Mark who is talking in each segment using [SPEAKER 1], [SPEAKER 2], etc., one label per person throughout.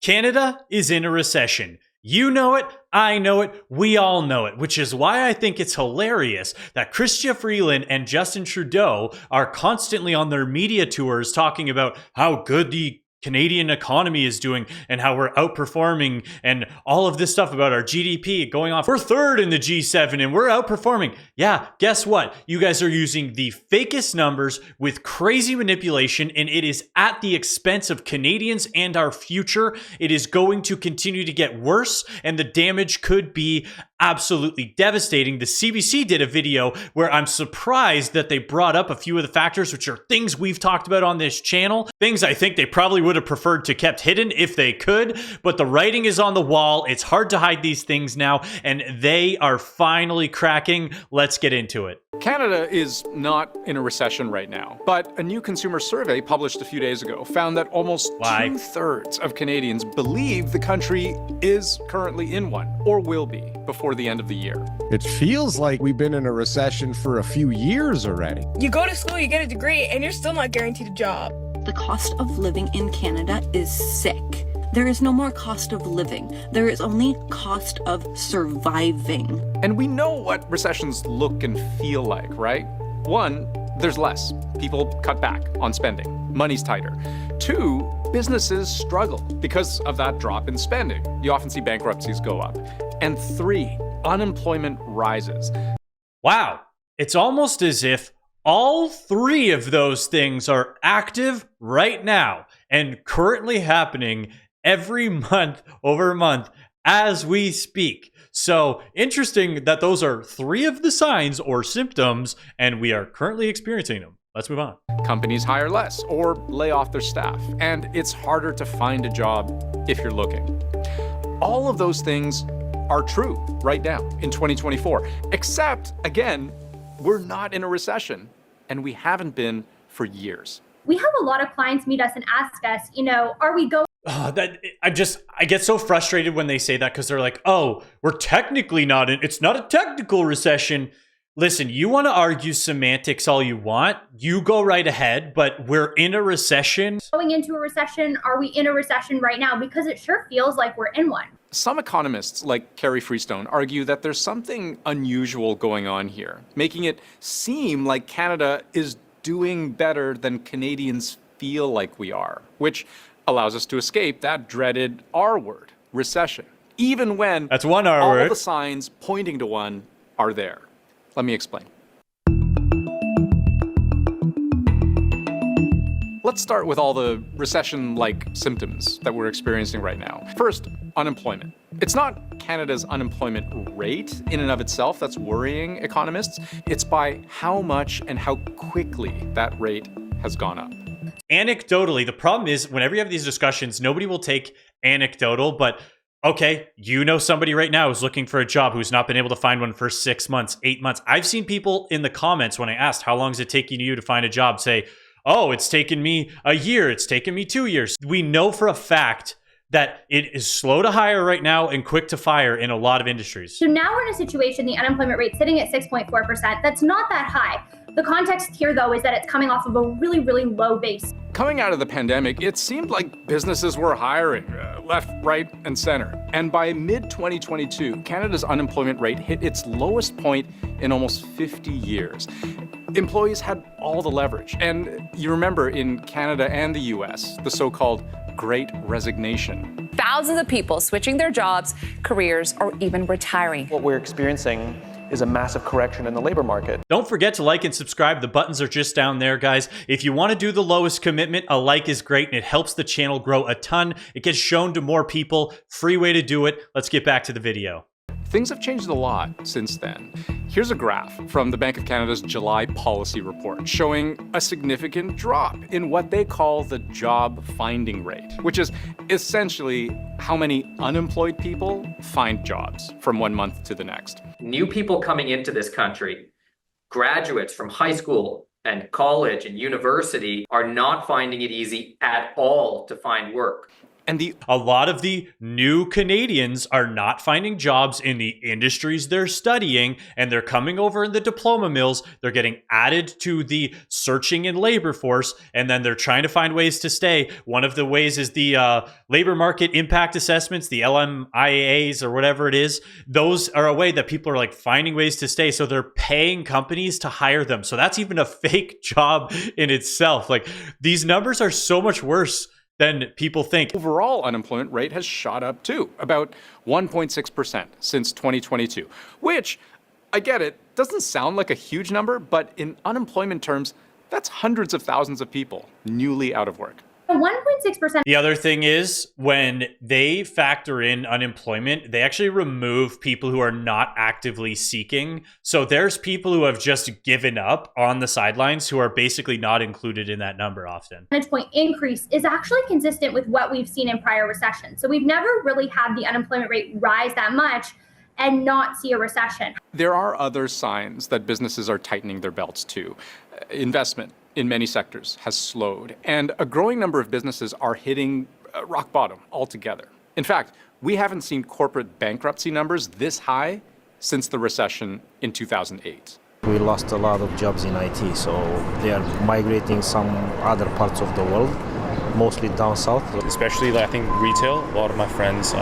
[SPEAKER 1] Canada is in a recession. You know it, I know it, we all know it, which is why I think it's hilarious that Chrystia Freeland and Justin Trudeau are constantly on their media tours talking about how good the Canadian economy is doing and how we're outperforming and all of this stuff about our GDP going off. We're third in the G7 and we're outperforming. Yeah, guess what? You guys are using the fakest numbers with crazy manipulation, and it is at the expense of Canadians and our future. It is going to continue to get worse, and the damage could be absolutely devastating. The CBC did a video where I'm surprised that they brought up a few of the factors, which are things we've talked about on this channel, things I think they probably would have preferred to kept hidden if they could, but the writing is on the wall. It's hard to hide these things now, and they are finally cracking. Let's get into it.
[SPEAKER 2] Canada is not in a recession right now, but a new consumer survey published a few days ago found that almost two-thirds of Canadians believe the country is currently in one or will be before the end of the year.
[SPEAKER 3] It feels like we've been in a recession for a few years already.
[SPEAKER 4] You go to school, you get a degree, and you're still not guaranteed a job.
[SPEAKER 5] The cost of living in Canada is sick. There is no more cost of living. There is only cost of surviving.
[SPEAKER 2] And we know what recessions look and feel like, right? One, there's less. People cut back on spending. Money's tighter. Two, businesses struggle because of that drop in spending. You often see bankruptcies go up. And three, unemployment rises.
[SPEAKER 1] Wow. It's almost as if all three of those things are active right now and currently happening every month over month as we speak. So interesting that those are three of the signs or symptoms, and we are currently experiencing them. Let's move on.
[SPEAKER 2] Companies hire less or lay off their staff, and it's harder to find a job if you're looking. All of those things are true right now in 2024, except, again, we're not in a recession, and we haven't been for years.
[SPEAKER 6] We have a lot of clients meet us and ask us, are we going?
[SPEAKER 1] I get so frustrated when they say that, because they're like, oh, we're technically not in, it's not a technical recession. Listen, you want to argue semantics all you want, you go right ahead, but we're in a recession.
[SPEAKER 6] Going into a recession, are we in a recession right now? Because it sure feels like we're in one.
[SPEAKER 2] Some economists, like Carrie Freestone, argue that there's something unusual going on here, making it seem like Canada is doing better than Canadians feel like we are, which allows us to escape that dreaded R word, recession, even when
[SPEAKER 1] that's one R word.
[SPEAKER 2] All the signs pointing to one are there. Let me explain. Let's start with all the recession-like symptoms that we're experiencing right now. First, unemployment. It's not Canada's unemployment rate in and of itself that's worrying economists. It's by how much and how quickly that rate has gone up.
[SPEAKER 1] Anecdotally, the problem is whenever you have these discussions, nobody will take anecdotal, but okay, somebody right now who's looking for a job who's not been able to find one for 6 months, 8 months. I've seen people in the comments when I asked, how long is it taking you to find a job, say, oh, it's taken me a year, it's taken me 2 years. We know for a fact that it is slow to hire right now and quick to fire in a lot of industries.
[SPEAKER 6] So now we're in a situation, the unemployment rate sitting at 6.4%. That's not that high. The context here, though, is that it's coming off of a really, really low base.
[SPEAKER 2] Coming out of the pandemic, it seemed like businesses were hiring left, right, and center. And by mid-2022, Canada's unemployment rate hit its lowest point in almost 50 years. Employees had all the leverage. And you remember in Canada and the US, the so-called Great Resignation.
[SPEAKER 7] Thousands of people switching their jobs, careers, or even retiring.
[SPEAKER 8] What we're experiencing is a massive correction in the labor market.
[SPEAKER 1] Don't forget to like and subscribe. The buttons are just down there, guys. If you want to do the lowest commitment, a like is great, and it helps the channel grow a ton. It gets shown to more people. Free way to do it. Let's get back to the video.
[SPEAKER 2] Things have changed a lot since then. Here's a graph from the Bank of Canada's July policy report showing a significant drop in what they call the job finding rate, which is essentially how many unemployed people find jobs from 1 month to the next.
[SPEAKER 9] New people coming into this country, graduates from high school and college and university, are not finding it easy at all to find work.
[SPEAKER 2] And
[SPEAKER 1] a lot of the new Canadians are not finding jobs in the industries they're studying, and they're coming over in the diploma mills. They're getting added to the searching and labor force, and then they're trying to find ways to stay. One of the ways is the labor market impact assessments, the LMIAs or whatever it is. Those are a way that people are like finding ways to stay. So they're paying companies to hire them. So that's even a fake job in itself. Like, these numbers are so much worse than people think.
[SPEAKER 2] Overall unemployment rate has shot up too, about 1.6% since 2022, which, I get it, doesn't sound like a huge number, but in unemployment terms, that's hundreds of thousands of people newly out of work.
[SPEAKER 6] 1.6%.
[SPEAKER 1] The other thing is, when they factor in unemployment, they actually remove people who are not actively seeking. So there's people who have just given up on the sidelines who are basically not included in that number often.
[SPEAKER 6] Percentage point increase is actually consistent with what we've seen in prior recessions. So we've never really had the unemployment rate rise that much and not see a recession.
[SPEAKER 2] There are other signs that businesses are tightening their belts too. Investment in many sectors has slowed, and a growing number of businesses are hitting rock bottom altogether. In fact, we haven't seen corporate bankruptcy numbers this high since the recession in 2008.
[SPEAKER 10] We lost a lot of jobs in IT, so they are migrating some other parts of the world, mostly down south.
[SPEAKER 11] Especially, I think, retail. A lot of my friends,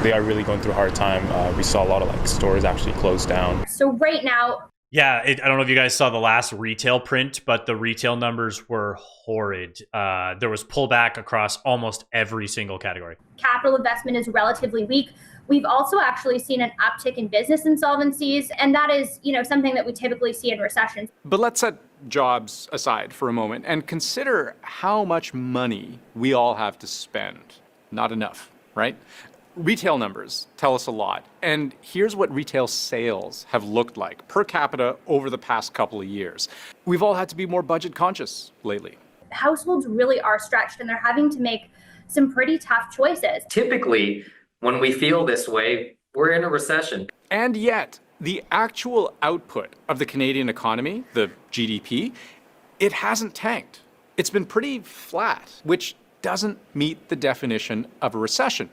[SPEAKER 11] they are really going through a hard time. We saw a lot of stores actually close down.
[SPEAKER 6] So right now,
[SPEAKER 1] yeah, I don't know if you guys saw the last retail print, but the retail numbers were horrid. There was pullback across almost every single category.
[SPEAKER 6] Capital investment is relatively weak. We've also actually seen an uptick in business insolvencies, and that is, something that we typically see in recessions.
[SPEAKER 2] But let's set jobs aside for a moment and consider how much money we all have to spend. Not enough, right? Retail numbers tell us a lot. And here's what retail sales have looked like per capita over the past couple of years. We've all had to be more budget conscious lately.
[SPEAKER 6] Households really are stretched, and they're having to make some pretty tough choices.
[SPEAKER 9] Typically, when we feel this way, we're in a recession.
[SPEAKER 2] And yet, the actual output of the Canadian economy, the GDP, it hasn't tanked. It's been pretty flat, which doesn't meet the definition of a recession.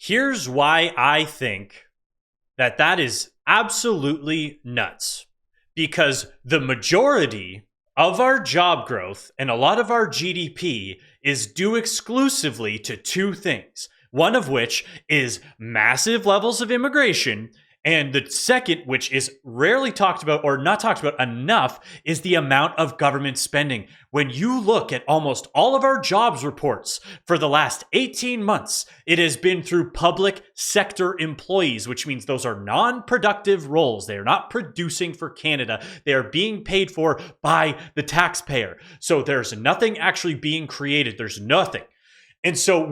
[SPEAKER 1] Here's why I think that is absolutely nuts. Because the majority of our job growth and a lot of our GDP is due exclusively to two things. One of which is massive levels of immigration, and the second, which is rarely talked about or not talked about enough, is the amount of government spending. When you look at almost all of our jobs reports for the last 18 months, it has been through public sector employees, which means those are non-productive roles. They are not producing for Canada. They are being paid for by the taxpayer. So there's nothing actually being created. There's nothing. And so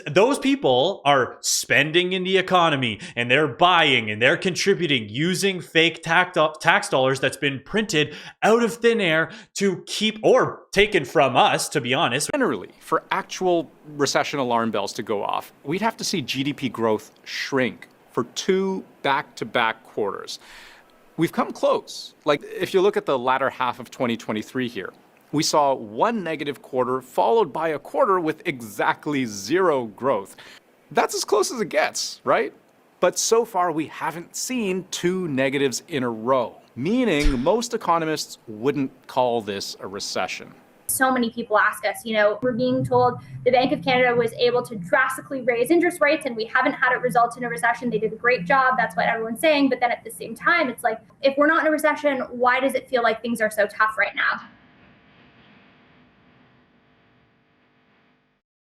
[SPEAKER 1] those people are spending in the economy, and they're buying and they're contributing using fake tax dollars that's been printed out of thin air to keep, or taken from us, to be honest.
[SPEAKER 2] Generally, for actual recession alarm bells to go off, we'd have to see GDP growth shrink for 2 back-to-back quarters. We've come close. Like, if you look at the latter half of 2023 here, we saw one negative quarter followed by a quarter with exactly zero growth. That's as close as it gets, right? But so far, we haven't seen 2 negatives in a row, meaning most economists wouldn't call this a recession.
[SPEAKER 6] So many people ask us, we're being told the Bank of Canada was able to drastically raise interest rates and we haven't had it result in a recession. They did a great job. That's what everyone's saying. But then at the same time, it's like, if we're not in a recession, why does it feel like things are so tough right now?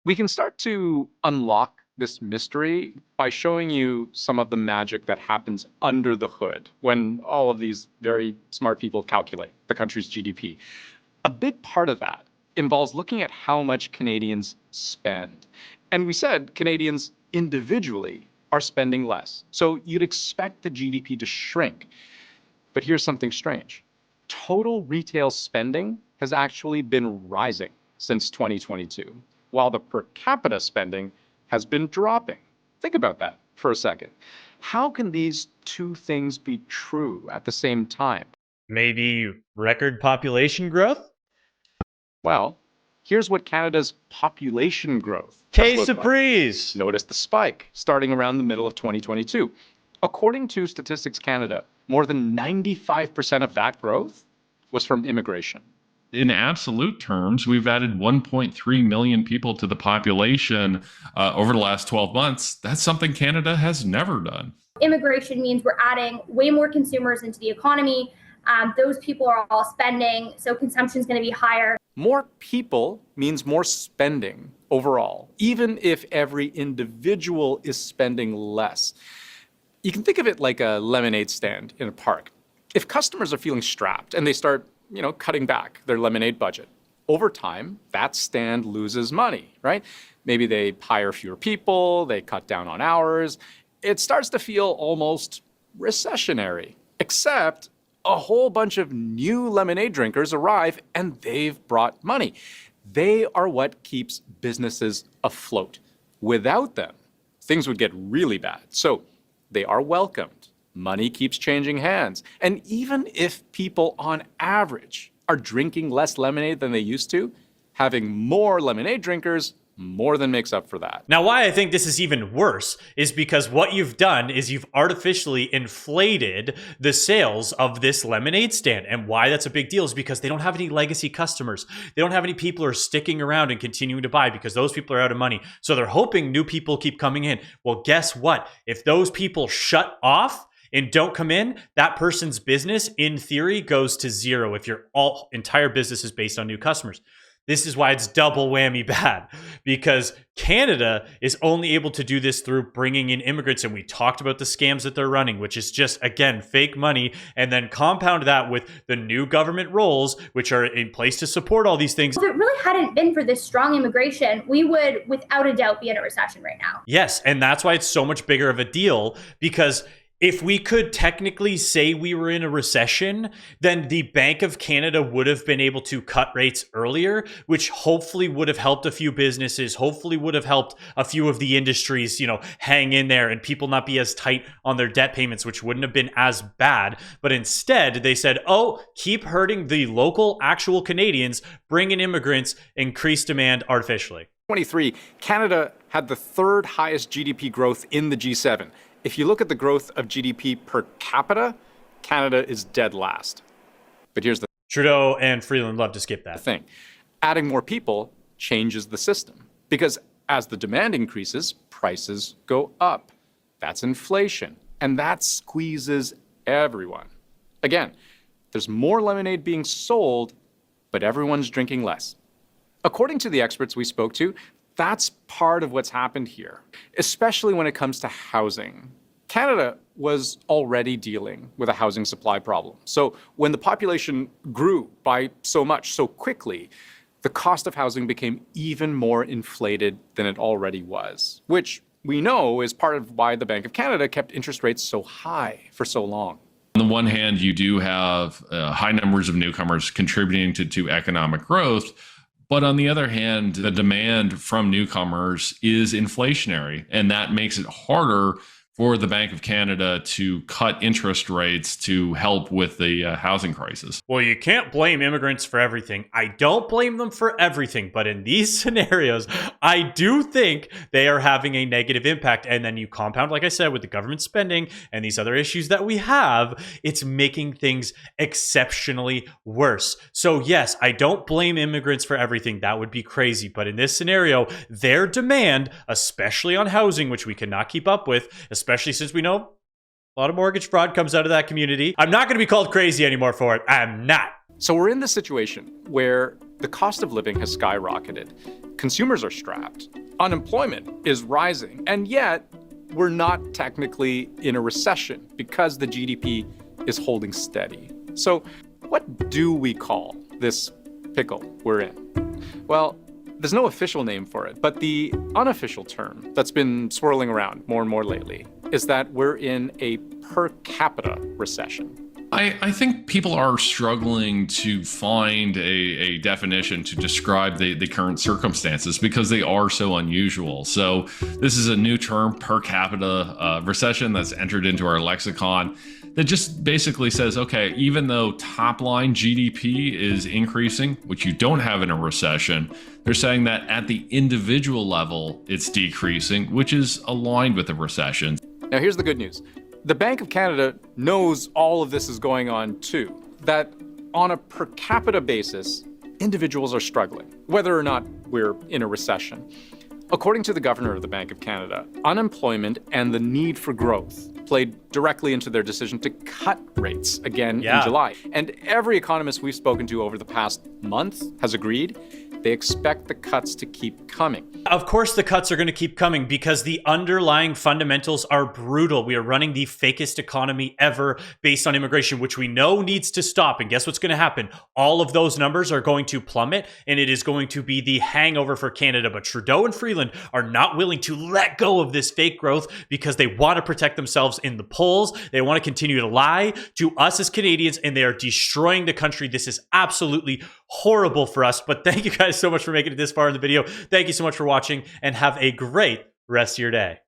[SPEAKER 2] We can start to unlock this mystery by showing you some of the magic that happens under the hood when all of these very smart people calculate the country's GDP. A big part of that involves looking at how much Canadians spend. And we said Canadians individually are spending less. So you'd expect the GDP to shrink. But here's something strange. Total retail spending has actually been rising since 2022. While the per capita spending has been dropping. Think about that for a second. How can these two things be true at the same time?
[SPEAKER 1] Maybe record population growth?
[SPEAKER 2] Well, Here's what Canada's population growth
[SPEAKER 1] Case of breeze.
[SPEAKER 2] Notice the spike starting around the middle of 2022. According to Statistics Canada, more than 95% of that growth was from immigration.
[SPEAKER 12] In absolute terms, we've added 1.3 million people to the population over the last 12 months. That's something Canada has never done.
[SPEAKER 6] Immigration means we're adding way more consumers into the economy. Those people are all spending, so consumption is going to be higher.
[SPEAKER 2] More people means more spending overall, even if every individual is spending less. You can think of it like a lemonade stand in a park. If customers are feeling strapped and they start, cutting back their lemonade budget, over time, that stand loses money, right? Maybe they hire fewer people, they cut down on hours. It starts to feel almost recessionary, except a whole bunch of new lemonade drinkers arrive and they've brought money. They are what keeps businesses afloat. Without them, things would get really bad. So they are welcomed. Money keeps changing hands. And even if people on average are drinking less lemonade than they used to, having more lemonade drinkers more than makes up for that.
[SPEAKER 1] Now, why I think this is even worse is because what you've done is you've artificially inflated the sales of this lemonade stand. And why that's a big deal is because they don't have any legacy customers. They don't have any people who are sticking around and continuing to buy because those people are out of money. So they're hoping new people keep coming in. Well, guess what? If those people shut off and don't come in, that person's business, in theory, goes to zero if your entire business is based on new customers. This is why it's double whammy bad, because Canada is only able to do this through bringing in immigrants. And we talked about the scams that they're running, which is just, again, fake money. And then compound that with the new government roles, which are in place to support all these things.
[SPEAKER 6] If it really hadn't been for this strong immigration, we would, without a doubt, be in a recession right now.
[SPEAKER 1] Yes, and that's why it's so much bigger of a deal, because if we could technically say we were in a recession, then the Bank of Canada would have been able to cut rates earlier, which hopefully would have helped a few businesses, hopefully would have helped a few of the industries, hang in there and people not be as tight on their debt payments, which wouldn't have been as bad. But instead, they said, keep hurting the local actual Canadians, bring in immigrants, increase demand artificially.
[SPEAKER 2] 2023, Canada had the third highest GDP growth in the G7. If you look at the growth of GDP per capita, Canada is dead last. But here's the
[SPEAKER 1] Trudeau and Freeland love to skip that
[SPEAKER 2] thing. Adding more people changes the system because as the demand increases, prices go up. That's inflation, and that squeezes everyone. Again, there's more lemonade being sold, but everyone's drinking less. According to the experts we spoke to, that's part of what's happened here, especially when it comes to housing. Canada was already dealing with a housing supply problem. So when the population grew by so much, so quickly, the cost of housing became even more inflated than it already was, which we know is part of why the Bank of Canada kept interest rates so high for so long.
[SPEAKER 12] On the one hand, you do have high numbers of newcomers contributing to economic growth. But on the other hand, the demand from newcomers is inflationary, and that makes it harder for the Bank of Canada to cut interest rates to help with the housing crisis.
[SPEAKER 1] Well, you can't blame immigrants for everything. I don't blame them for everything, but in these scenarios, I do think they are having a negative impact. And then you compound, like I said, with the government spending and these other issues that we have, it's making things exceptionally worse. So yes, I don't blame immigrants for everything. That would be crazy. But in this scenario, their demand, especially on housing, which we cannot keep up with, especially since we know a lot of mortgage fraud comes out of that community. I'm not going to be called crazy anymore for it. I'm not.
[SPEAKER 2] So we're in this situation where the cost of living has skyrocketed. Consumers are strapped. Unemployment is rising. And yet we're not technically in a recession because the GDP is holding steady. So what do we call this pickle we're in? Well, there's no official name for it, but the unofficial term that's been swirling around more and more lately is that we're in a per capita recession.
[SPEAKER 12] I think people are struggling to find a definition to describe the current circumstances because they are so unusual. So this is a new term, per capita recession, that's entered into our lexicon. that just basically says, okay, even though top line GDP is increasing, which you don't have in a recession, they're saying that at the individual level, it's decreasing, which is aligned with a recession.
[SPEAKER 2] Now, here's the good news. The Bank of Canada knows all of this is going on too, that on a per capita basis, individuals are struggling, whether or not we're in a recession. According to the governor of the Bank of Canada, unemployment and the need for growth played directly into their decision to cut rates again in July. And every economist we've spoken to over the past month has agreed they expect the cuts to keep coming.
[SPEAKER 1] Of course the cuts are going to keep coming because the underlying fundamentals are brutal. We are running the fakest economy ever based on immigration, which we know needs to stop. And guess what's going to happen? All of those numbers are going to plummet, and it is going to be the hangover for Canada. But Trudeau and Freeland are not willing to let go of this fake growth because they want to protect themselves in the polls. They want to continue to lie to us as Canadians, and they are destroying the country. This is absolutely horrible for us. But thank you guys so much for making it this far in the video. Thank you so much for watching, and have a great rest of your day.